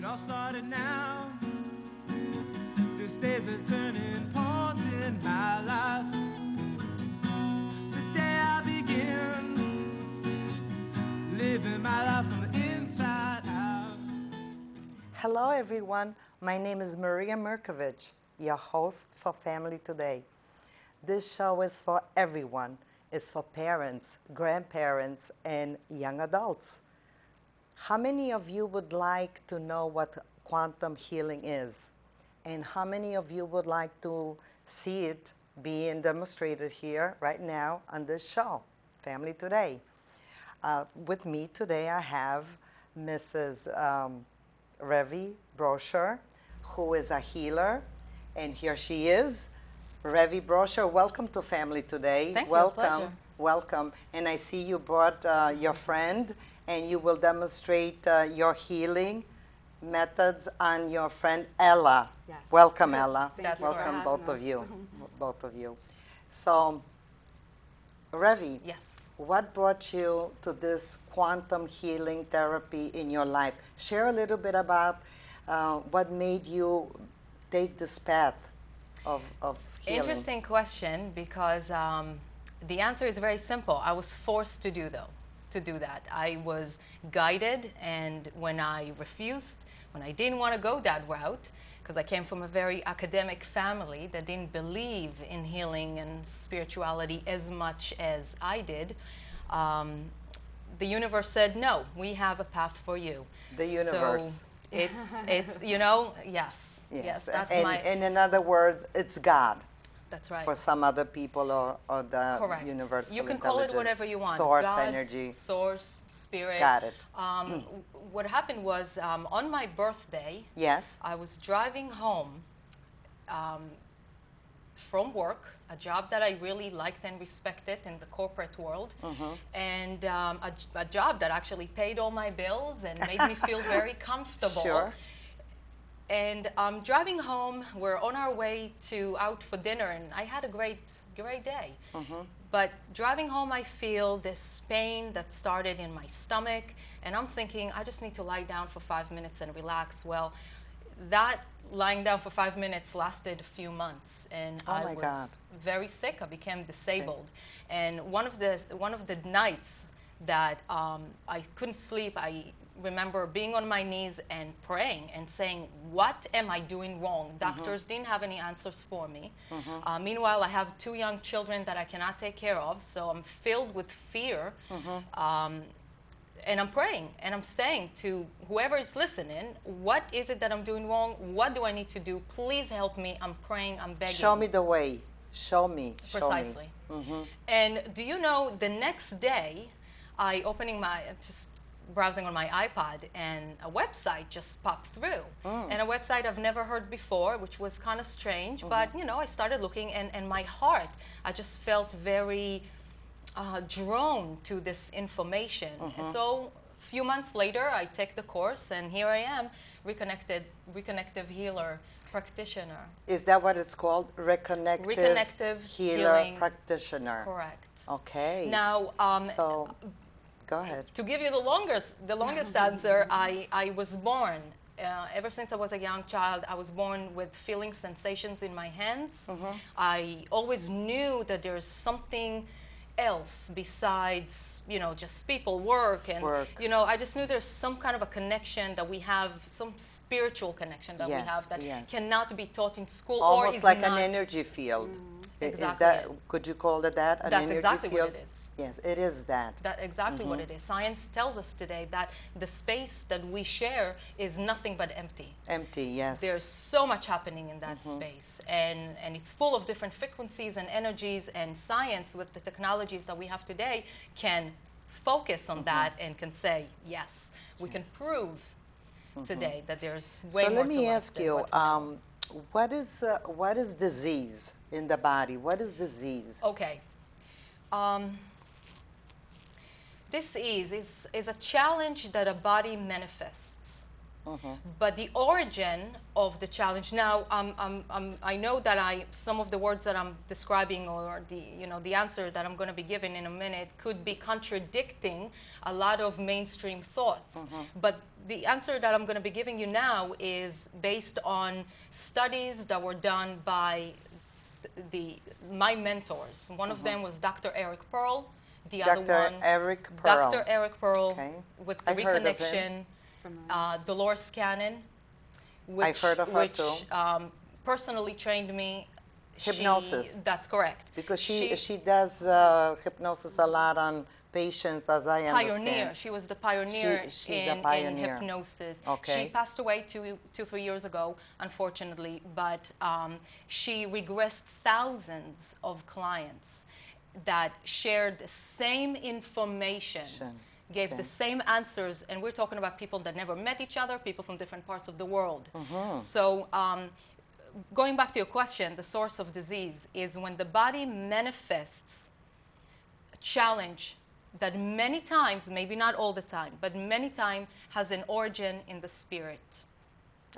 all started now. This day's a turning point in my life. The day I begin living my life from the inside out. Hello everyone, my name is Maria Mirkovich, your host for Family Today. This show is for everyone. It's for parents, grandparents, and young adults. How many of you would like to know what quantum healing is? And how many of you would like to see it being demonstrated here right now on this show, Family Today? With me today I have Mrs. Revy Brochure, who is a healer, and here she is. Revy Brochure, welcome to Family Today. Thank you, welcome, pleasure. welcome. And I see you brought your friend, and you will demonstrate your healing methods on your friend Ella. Yes. Welcome, Ella. Thank you for Welcome, having both of us. you, both of you. So, Revy, Yes. what brought you to this quantum healing therapy in your life? Share a little bit about what made you take this path of healing. Interesting question, because the answer is very simple. I was forced to do that. I was guided, and when I refused, when I didn't want to go that route, because I came from a very academic family that didn't believe in healing and spirituality as much as I did, the universe said, no, we have a path for you. The universe. So it's you know, yes, that's and in other words, it's God. That's right. For some other people, or the Correct. universal You can call it intelligence, whatever you want. Source God, energy. Source, spirit. Got it. What happened was, on my birthday, Yes. I was driving home from work, a job that I really liked and respected in the corporate world, and a job that actually paid all my bills and made me feel very comfortable. Sure. And driving home, we're on our way out for dinner, and I had a great day. But driving home, I feel this pain that started in my stomach, and I'm thinking, I just need to lie down for 5 minutes and relax. Well, that lying down for 5 minutes lasted a few months, and I was very sick. I became disabled. And one of the nights that I couldn't sleep, I remember being on my knees and praying and saying, what am I doing wrong? Doctors didn't have any answers for me. Meanwhile, I have 2 young children that I cannot take care of, so I'm filled with fear. And I'm praying, and I'm saying to whoever is listening, what is it that I'm doing wrong? What do I need to do? Please help me. I'm praying, I'm begging. Show me the way. Show me. Precisely. And do you know, the next day, just browsing on my iPod, and a website just popped through. And a website I've never heard before, which was kind of strange, but you know, I started looking, and my heart, I just felt very drawn to this information. And so a few months later, I take the course, and here I am, reconnective healer practitioner. Is that what it's called? Reconnective healer healing practitioner. Correct. Okay. Now, so, go ahead. to give you the longest answer, I was born, ever since I was a young child, I was born with feeling sensations in my hands. I always knew that there's something else besides, you know, just people, work, and you know, I just knew there's some kind of a connection that we have, some spiritual connection that we have that cannot be taught in school. Almost or is like not. an energy field. Exactly. Is that, could you call it that? An That's energy exactly field? what it is. Yes, it is that. That's exactly what it is. Science tells us today that the space that we share is nothing but empty. Empty, yes. There's so much happening in that space, and it's full of different frequencies and energies, and science, with the technologies that we have today, can focus on that and can say, yes, we can prove today that there's way so more let to me life ask than you, what we know. what is disease in the body? What is disease? Okay. Disease is a challenge that a body manifests. But the origin of the challenge, now I know that some of the words that I'm describing, or the answer that I'm going to be giving in a minute, could be contradicting a lot of mainstream thoughts. But the answer that I'm going to be giving you now is based on studies that were done by my mentors. One of them was Dr. Eric Pearl. The other one, Eric Pearl. Dr. Eric Pearl, Okay. with the I heard of reconnection. him. Dolores Cannon, which, I've heard of her too. Personally trained me. Hypnosis. That's correct. Because she does hypnosis a lot on patients, as I understand. Pioneer. She was the pioneer, She's in, a pioneer. in hypnosis. Okay. She passed away 3 years ago, unfortunately, but she regressed thousands of clients that shared the same information, gave the same answers, and we're talking about people that never met each other, people from different parts of the world. So going back to your question, the source of disease is when the body manifests a challenge that many times, maybe not all the time, but many times has an origin in the spirit.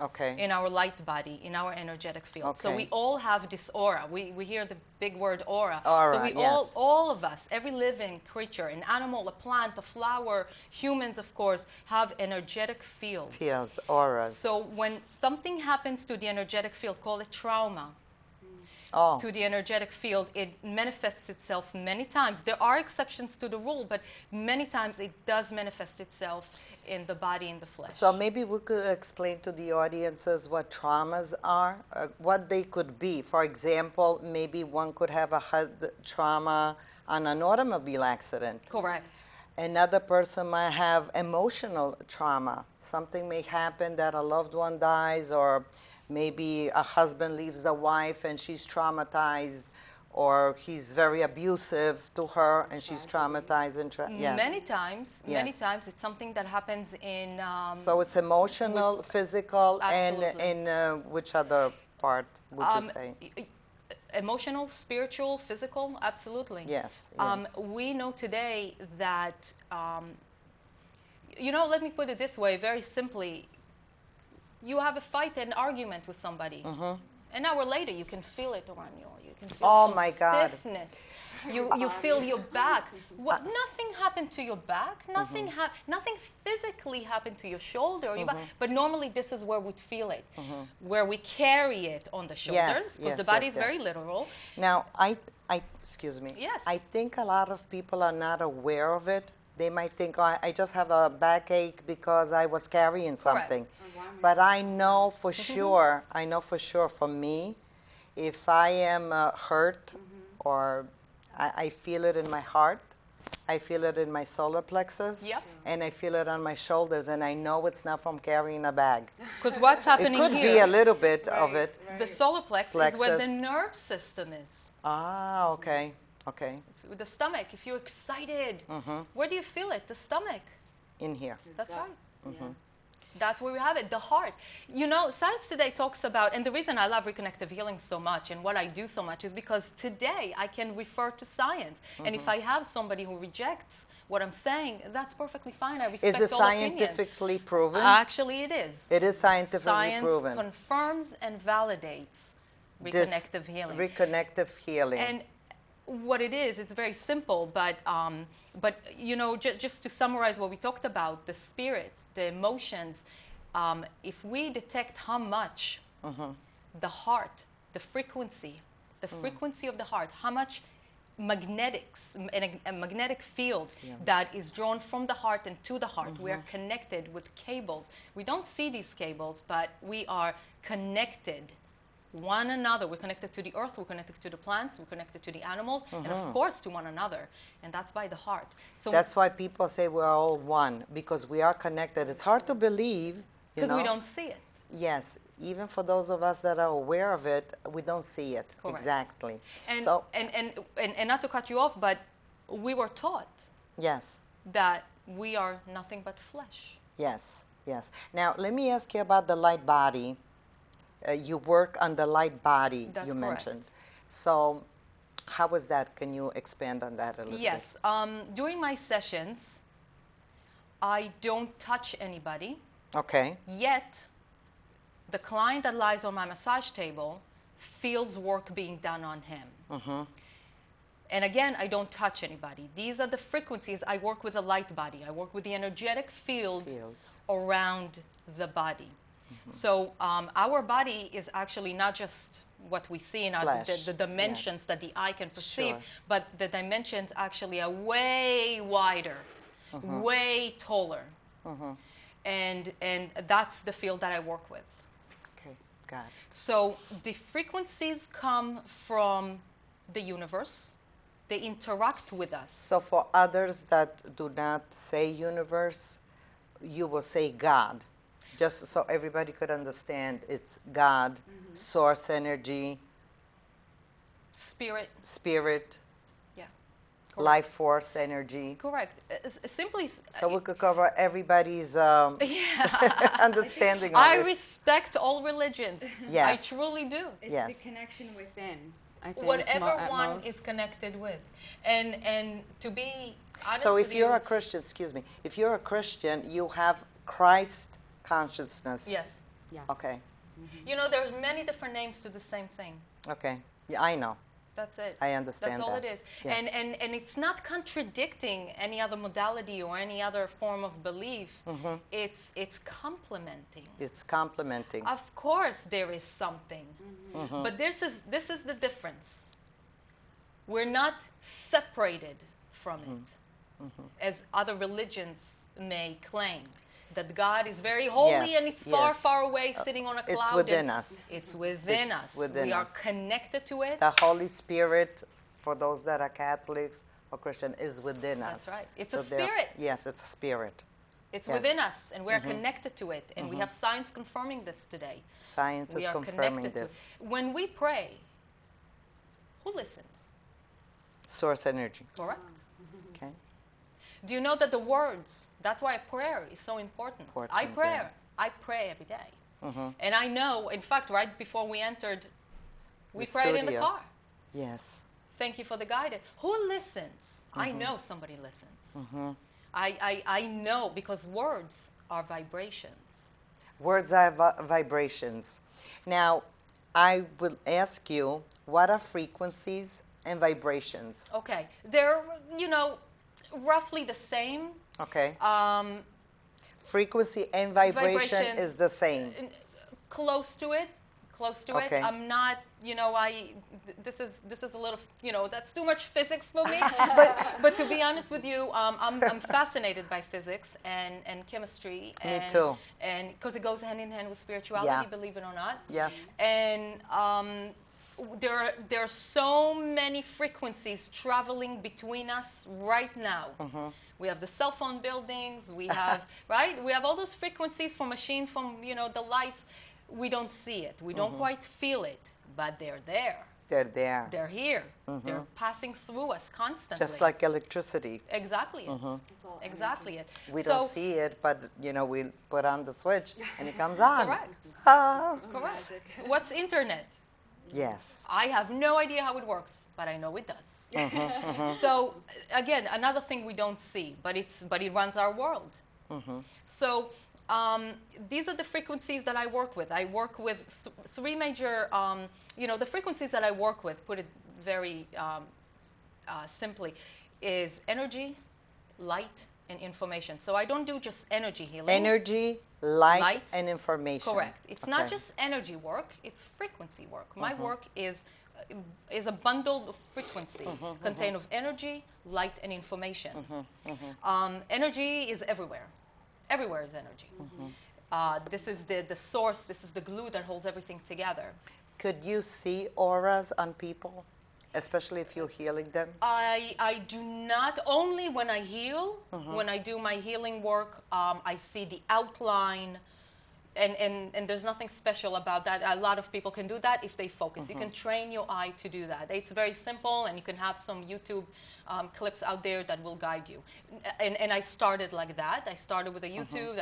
Okay. In our light body, in our energetic field. So Okay. we all have this aura. We hear the big word aura. Aura, so we yes. all of us, every living creature, an animal, a plant, a flower, humans, of course, have energetic field. Fields, auras. So when something happens to the energetic field, call it trauma, to the energetic field, it manifests itself many times. There are exceptions to the rule, but many times it does manifest itself in the body, in the flesh. So maybe we could explain to the audiences what traumas are, what they could be. For example, maybe one could have a head trauma on an automobile accident. Correct. Another person might have emotional trauma. Something may happen that a loved one dies, or maybe a husband leaves a wife and she's traumatized, or he's very abusive to her and she's traumatized. And yes. Many times it's something that happens in... so it's emotional, physical, Absolutely. and which other part would you say? Emotional, spiritual, physical, absolutely. Yes, We know today that, let me put it this way, very simply. You have a fight, an argument with somebody. An hour later, you can feel it around you. You can feel some my God. stiffness. You feel your back. Nothing happened to your back. Nothing nothing physically happened to your shoulder or your back. But normally, this is where we feel it, where we carry it on the shoulders, because the body is very literal. Now, excuse me. Yes. I think a lot of people are not aware of it. They might think, oh, I just have a backache because I was carrying something. But I know for sure, for me, if I am hurt or I feel it in my heart, I feel it in my solar plexus, and I feel it on my shoulders, and I know it's not from carrying a bag. Because what's happening here? It could be a little bit of it. The solar plexus is where the nerve system is. Ah, okay. Okay. It's with the stomach. If you're excited, where do you feel it? The stomach. In here. That's right. That's where we have it, the heart. Science today talks about, and the reason I love reconnective healing so much and what I do so much is because today I can refer to science. And if I have somebody who rejects what I'm saying, that's perfectly fine. I respect all opinions. Is it scientifically proven? Actually, it is. It is scientifically proven. Science confirms and validates reconnective healing. Reconnective healing. And what it is, it's very simple, but just to summarize what we talked about, the spirit, the emotions, if we detect how much the heart, the frequency of the heart, how much magnetics, a magnetic field that is drawn from the heart and to the heart. We are connected with cables. We don't see these cables, but we are connected one another. We're connected to the earth, we're connected to the plants, we're connected to the animals, and of course to one another. And that's by the heart. So that's why people say we're all one, because we are connected. It's hard to believe. Because we don't see it. Yes. Even for those of us that are aware of it, we don't see it. Correct. Exactly. And, so, and not to cut you off, but we were taught that we are nothing but flesh. Yes, yes. Now, let me ask you about the light body. You work on the light body, That's you correct. mentioned. So how was that? Can you expand on that a little bit? Yes. During my sessions, I don't touch anybody. Okay. Yet, the client that lies on my massage table feels work being done on him. And again, I don't touch anybody. These are the frequencies. I work with the light body. I work with the energetic field around the body. So our body is actually not just what we see in the dimensions that the eye can perceive, but the dimensions actually are way wider, way taller. And that's the field that I work with. Okay, got it. So the frequencies come from the universe. They interact with us. So for others that do not say universe, you will say God. Just so everybody could understand, it's God, source energy, spirit, yeah, correct. Life force energy. Correct. Simply. So we could cover everybody's understanding of I it. respect all religions. Yes. I truly do. It's Yes. the connection within. I think Whatever at one most. is connected with, and to be honest So with if you're you, a Christian, excuse me, if you're a Christian, you have Christ consciousness. yes, Yes. Okay. you know, there's many different names to the same thing. Okay. Yeah, I know. That's it. I understand That's all that. it is. Yes. And it's not contradicting any other modality or any other form of belief. It's complementing. It's complementing. Of course there is something. But this is the difference. We're not separated from it, as other religions may claim. That God is very holy Yes, and it's far, yes. far away, sitting on a cloud. It's within and us. It's within It's us. within we are us. connected to it. The Holy Spirit, for those that are Catholics or Christian, is within us. That's right. It's a therefore- spirit. Yes, it's a spirit. It's Yes. within us, and we're connected to it. And we have science confirming this today. Science We is are confirming connected to this. it. When we pray, who listens? Source energy. Correct? Okay. Do you know that the words, that's why prayer is so important. I Important, pray. yeah. I pray every day. And I know, in fact, right before we entered, we The prayed in the studio. car. Yes. Thank you for the guidance. Who listens? I know somebody listens. I know, because words are vibrations. Words are vibrations. Now, I will ask you, what are frequencies and vibrations? Okay, they're, you know, roughly the same. Okay. Frequency and vibration Vibrations. is the same. Close to it. Okay. I'm not, you know, this is a little, you know, that's too much physics for me. but to be honest with you, I'm fascinated by physics and chemistry. Me too. And because it goes hand in hand with spirituality, Yeah. believe it or not. Yes. And there are so many frequencies traveling between us right now. We have the cell phone buildings. We have right. We have all those frequencies from machine, from, you know, the lights. We don't see it. We don't quite feel it, but they're there. They're there. They're here. They're passing through us constantly. Just like electricity. Exactly it. It's all Exactly it. We So- don't see it, but, you know, we put on the switch and it comes on. Correct. Ah. Correct. What's internet? Yes. I have no idea how it works, but I know it does. So again, another thing we don't see, but it runs our world. So these are the frequencies that I work with. I work with three major, you know, the frequencies that I work with, put it very simply, is energy, light, and information. So I don't do just energy healing. Energy, light, Light. and information. Correct. It's not Okay. just energy work, it's frequency work. My work is a bundled frequency contained of energy, light, and information. Energy is everywhere. Everywhere is energy. This is the source, this is the glue that holds everything together. Could you see auras on people, especially if you're healing them? I do not, only when I heal, when I do my healing work, I see the outline, and there's nothing special about that. A lot of people can do that if they focus. You can train your eye to do that. It's very simple, and you can have some YouTube clips out there that will guide you. And I started like that. I started with a YouTube,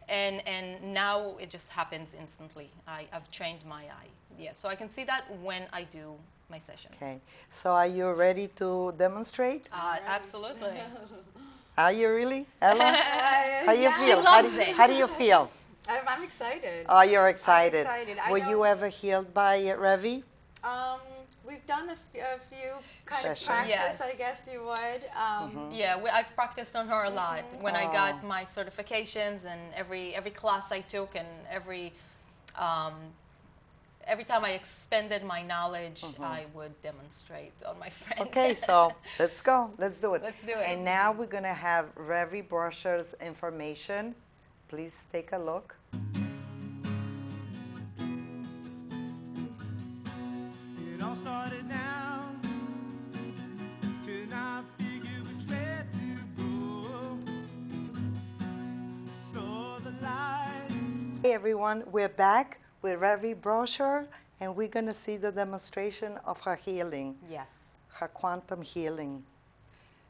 and now it just happens instantly. I've trained my eye. Yeah, so I can see that when I do my sessions. Okay. So are you ready to demonstrate? Absolutely. Are you really, Ella? How you Yeah. feel? She loves it. How do you feel? I'm excited. Oh, you're excited. excited. I Were know- you ever healed by Revy? We've done a few kind of Sessions. practice, Yes. I guess you would. Yeah, I've practiced on her a lot. When I got my certifications and every class I took and every time I expanded my knowledge, I would demonstrate on my friend. Okay, so let's go. Let's do it. Let's do it. And now we're going to have Revy brochure's information. Please take a look. It all started now. Can I figure which way to go? Saw the light. Hey everyone, we're back with Revy brochure, and we're going to see the demonstration of her healing, Yes. her quantum healing.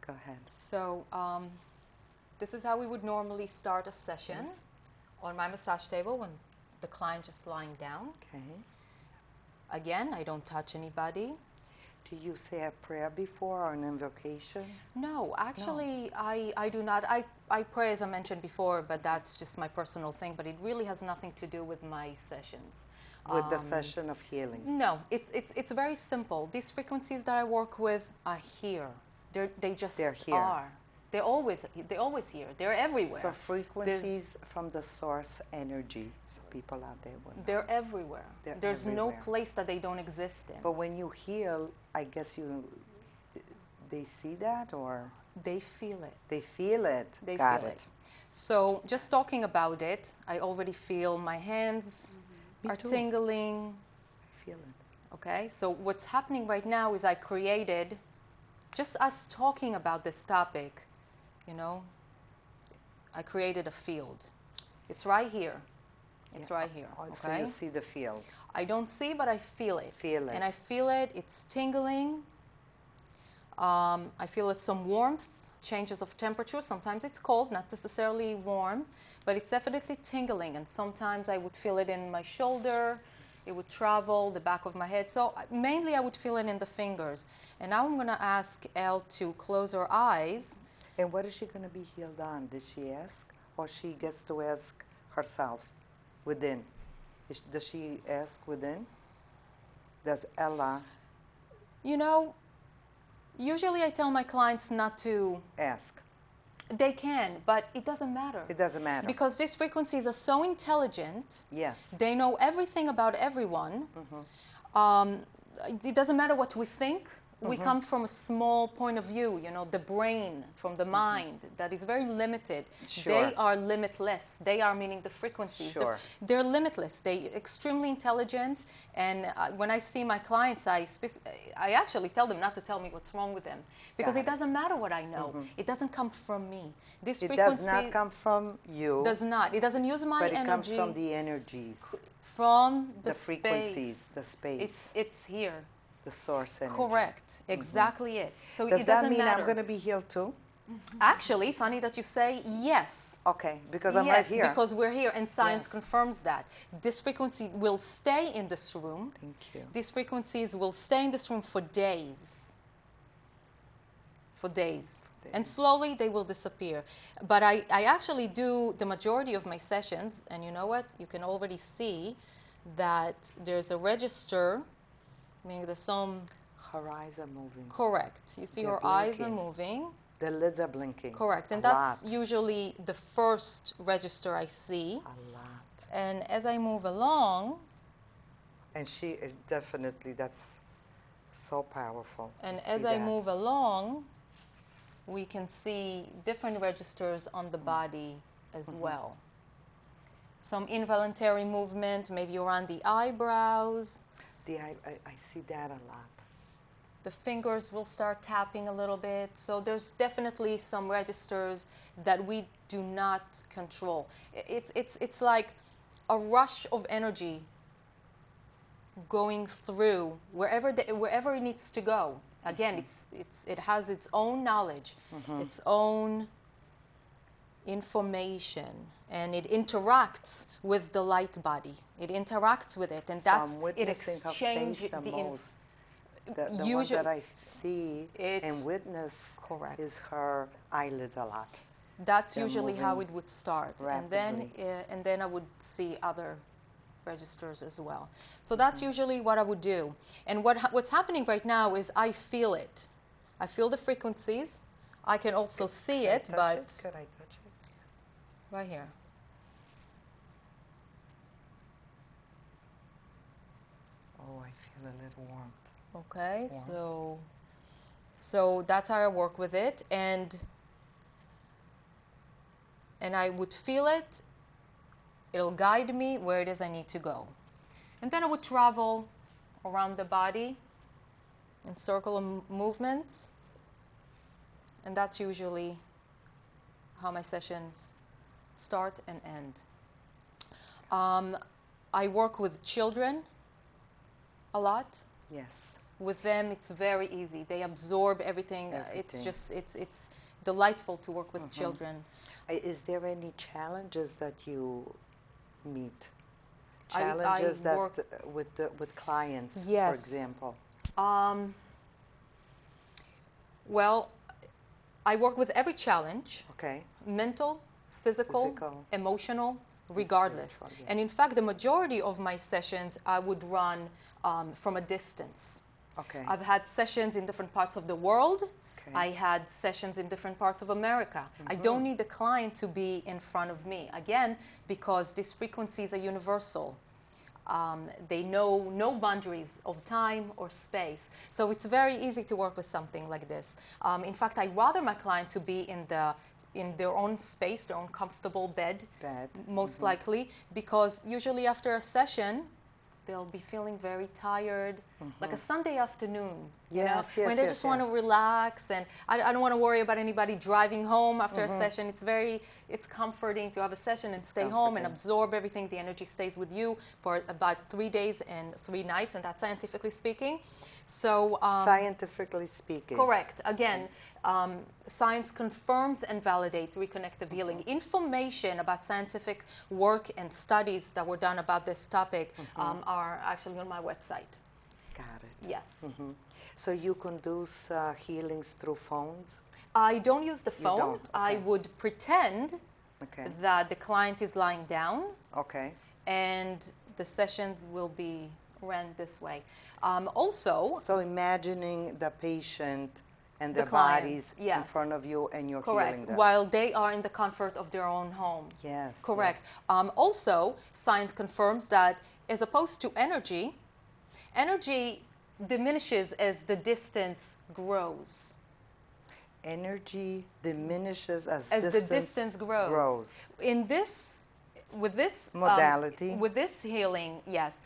Go ahead. So this is how we would normally start a session on my massage table when the client just lying down. Okay. Again, I don't touch anybody. Do you say a prayer before or an invocation? No, actually, I do not. I pray, as I mentioned before, but that's just my personal thing. But it really has nothing to do with my sessions. With the session of healing? No, it's very simple. These frequencies that I work with are here. They just They're here. are. They're always here. They're everywhere. So frequencies from the source energy, so people out there will know. They're everywhere. They're There's no everywhere. place that they don't exist in. But when you heal, I guess they see that, or They feel it. they feel it. They Got feel it. it. So just talking about it, I already feel my hands Me are too. tingling. I feel it. Okay, so what's happening right now is I created, just us talking about this topic, I created a field. It's right here. It's right here. Oh, Okay. so you see the field. I don't see, but I feel it. Feel it. And I feel it. It's tingling. I feel some warmth, changes of temperature. Sometimes it's cold, not necessarily warm, but it's definitely tingling. And sometimes I would feel it in my shoulder. It would travel the back of my head. So mainly I would feel it in the fingers. And now I'm going to ask Elle to close her eyes. And what is she going to be healed on? Did she ask? Or she gets to ask herself within? Does she ask within? Does Ella Usually I tell my clients not to. ask? They can, but it doesn't matter. It doesn't matter. Because these frequencies are so intelligent. Yes. They know everything about everyone. It doesn't matter what we think. We come from a small point of view, the brain, from the mind, that is very limited. Sure. They are limitless. They are meaning the frequencies. Sure. They're limitless. They're extremely intelligent. And when I see my clients, I actually tell them not to tell me what's wrong with them. Because Got it doesn't matter what I know. It doesn't come from me. This It frequency does not come from you, does not. It doesn't use my but it energy. comes from the energies, From the frequencies, space. the space. It's here. the source energy. Correct. Exactly it. So Does it that doesn't mean matter. I'm going to be healed too? Actually, funny that you say yes. Okay, because I'm yes, right here. because we're here and science Yes. confirms that. This frequency will stay in this room. Thank you. These frequencies will stay in this room for days. For days. And slowly they will disappear. But I actually do the majority of my sessions, and you know what? You can already see that there's a register, meaning there's some... Her eyes are moving. Correct. You see They're her eyes are blinking. moving. The lids are blinking. Correct. And A that's lot. usually the first register I see. A lot. And as I move along, And she definitely, that's so powerful. to and see as I that. move along, we can see different registers on the body as well. Some involuntary movement, maybe around the eyebrows. I see that a lot. The fingers will start tapping a little bit. So there's definitely some registers that we do not control. It's like a rush of energy going through wherever it needs to go. Again, it has its own knowledge, its own information, and it interacts with the light body. It interacts with it, and So that's I'm it witnessing her exchanges face the most. The one usually- that I see It's- and witness Correct. is her eyelids a lot. That's They're usually how it moving would start, rapidly. and then I would see other registers as well. So that's usually what I would do. And what's happening right now is I feel it. I feel the frequencies. I can also see it, but Could I touch it? right here. Oh, I feel a little warmth. Okay, so that's how I work with it, and I would feel it. It'll guide me where it is I need to go, and then I would travel around the body in circular movements, and that's usually how my sessions start and end. I work with children a lot. Yes. With them, it's very easy. They absorb everything. It's delightful to work with children. Is there any challenges that you meet? I Challenges work- with clients, Yes. for example. Well, I work with every challenge, Okay. mental, physical, Physical. emotional, regardless. spiritual, yes. And in fact, the majority of my sessions, I would run from a distance. Okay. I've had sessions in different parts of the world. Okay. I had sessions in different parts of America. I don't need the client to be in front of me. Again, because these frequencies are universal. They know no boundaries of time or space. So it's very easy to work with something like this. In fact, I'd rather my client to be in their own space, their own comfortable bed, most likely, because usually after a session, they'll be feeling very tired, like a Sunday afternoon, Yes, yes, when they yes, just want to relax, and I don't want to worry about anybody driving home after a session. It's comforting to have a session and stay home and absorb everything. The energy stays with you for about 3 days and 3 nights, and that's scientifically speaking. So Scientifically speaking. correct. Again, science confirms and validates reconnective healing. Information about scientific work and studies that were done about this topic are actually on my website. Got it. Yes. So you conduce healings through phones? I don't use the phone. don't? I Okay. would pretend Okay. that the client is lying down, Okay. and the sessions will be ran this way. Also, So imagining the patient and The their client, bodies in yes. front of you and you're correct, healing them. while they are in the comfort of their own home. Yes. Correct. yes. Also, science confirms that as opposed to energy, energy diminishes as the distance grows. Energy diminishes as The distance grows. In this, with this Modality. with this healing, yes,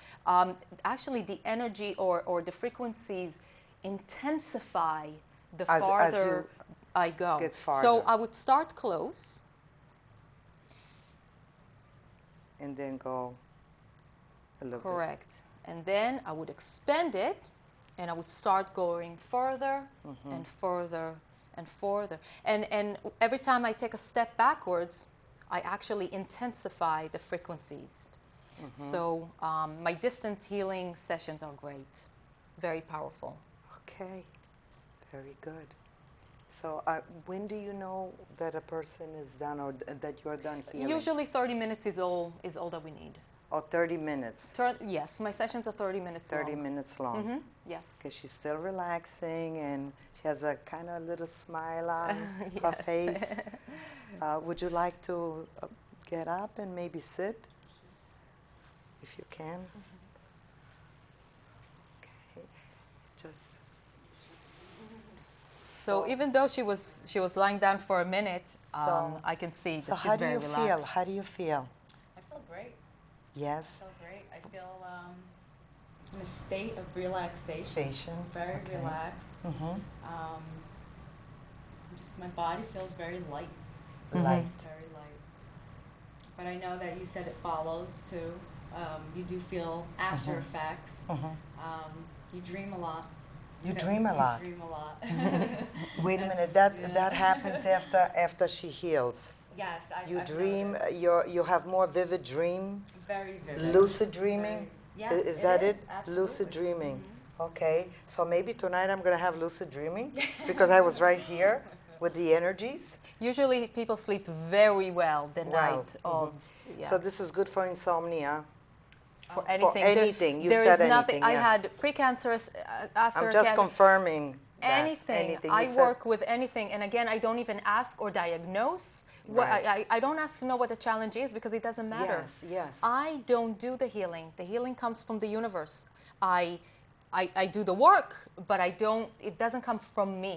actually the energy or the frequencies intensify the As farther you I go. get So farther. I would start close. And then go a little Correct. And then I would expand it, and I would start going further and further and further. And every time I take a step backwards, I actually intensify the frequencies. So my distant healing sessions are great, very powerful. bit. Okay. Very good. So when do you know that a person is done or that you're done healing? Usually 30 minutes is all that we need. Or 30 minutes. Yes, my sessions are 30 minutes 30 long. minutes long. Yes. Because she's still relaxing and she has a kind of little smile on her Yes. face. Would you like to get up and maybe sit? If you can. Okay. Just. So even though she was lying down for a minute, So- I can see So that she's how do very you relaxed. feel? How do you feel? I feel great. Yes. I feel great. I feel in a state of relaxation. Station. Very Okay. relaxed. Just my body feels very light. Light. Very light. But I know that you said it follows too. You do feel after effects. You dream a lot. You dream a lot. You dream a lot. Wait a minute. That's- That happens after she heals. Yes, You I've dream. noticed. You have more vivid dreams. Very vivid. Lucid dreaming. Yeah, Is that it? Absolutely. Lucid dreaming. Okay. So maybe tonight I'm gonna have lucid dreaming because I was right here with the energies. Usually people sleep very well the Wow. night of. Yeah. So this is good for insomnia. for anything. anything. You there said is nothing. anything, I yes. had precancerous after I'm just cancer. confirming that. Anything. You I said- work with anything. And again, I don't even ask or diagnose. Right. I don't ask to know what the challenge is because it doesn't matter. Yes, yes. I don't do the healing. The healing comes from the universe. I do the work, but it doesn't come from me.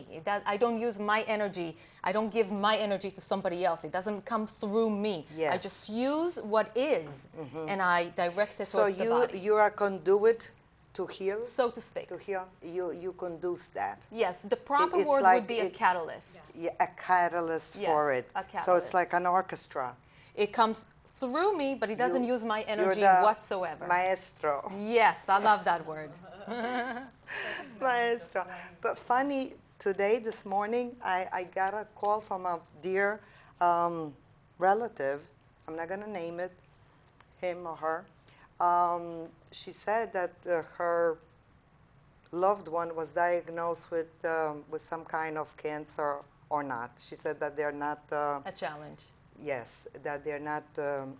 I don't use my energy. I don't give my energy to somebody else. It doesn't come through me. Yes. I just use what is, and I direct it So towards the body, you are a conduit to heal? so to speak. To heal? You conduce that. Yes, the proper It's word like would be a catalyst. Yeah, a catalyst for Yes, it. a So it's like catalyst. an orchestra. It comes through me, but it doesn't use my You're energy the whatsoever. Maestro. Yes, I love that word. Maestro. But funny, today, this morning, I got a call from a dear relative. I'm not going to name it, him or her. She said that her loved one was diagnosed with some kind of cancer or not. She said that they're not... A challenge. Yes, that they're not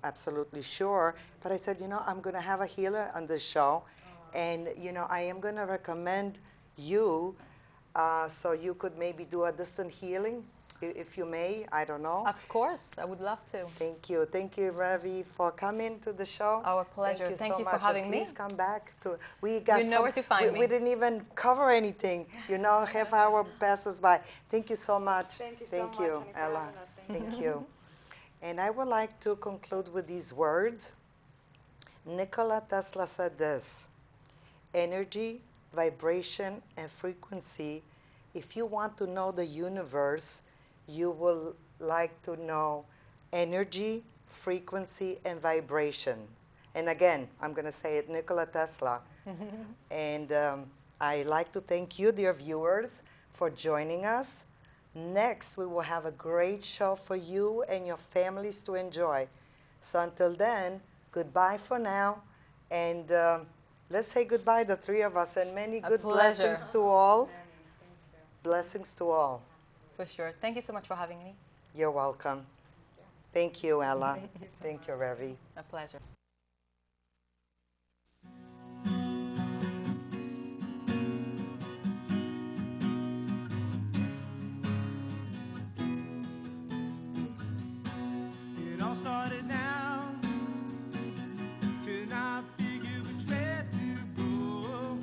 absolutely sure. But I said, you know, I'm going to have a healer on this show. And, you know, I am going to recommend you so you could maybe do a distant healing, if you may. I don't know. Of course, I would love to. Thank you. Thank you, Revy, for coming to the show. Our pleasure. Thank you for much. having And me. please come back. We got You know where to find me. We didn't even cover anything. You know, half hour passes by. Thank you so much. Thank you so much, Annie, for Ella. having us. Thank you. And I would like to conclude with these words. Nikola Tesla said this: energy, vibration, and frequency. If you want to know the universe, you will like to know energy, frequency, and vibration. And again, I'm going to say it, Nikola Tesla. And I like to thank you, dear viewers, for joining us. Next, we will have a great show for you and your families to enjoy. So until then, goodbye for now. And let's say goodbye, the three of us, and many good pleasure. blessings to all. Blessings to all. For sure. Thank you so much for having me. You're welcome. Thank you, Ella. Thank you, Revy. A pleasure. It all started now. Till I figured which way to go.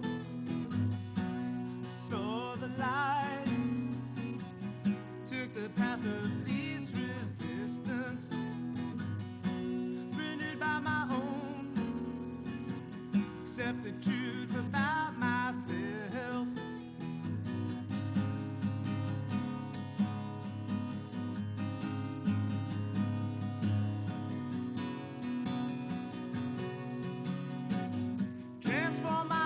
Saw the light. Took the path of least resistance. Printed by my own. Accept the truth about myself. Transform my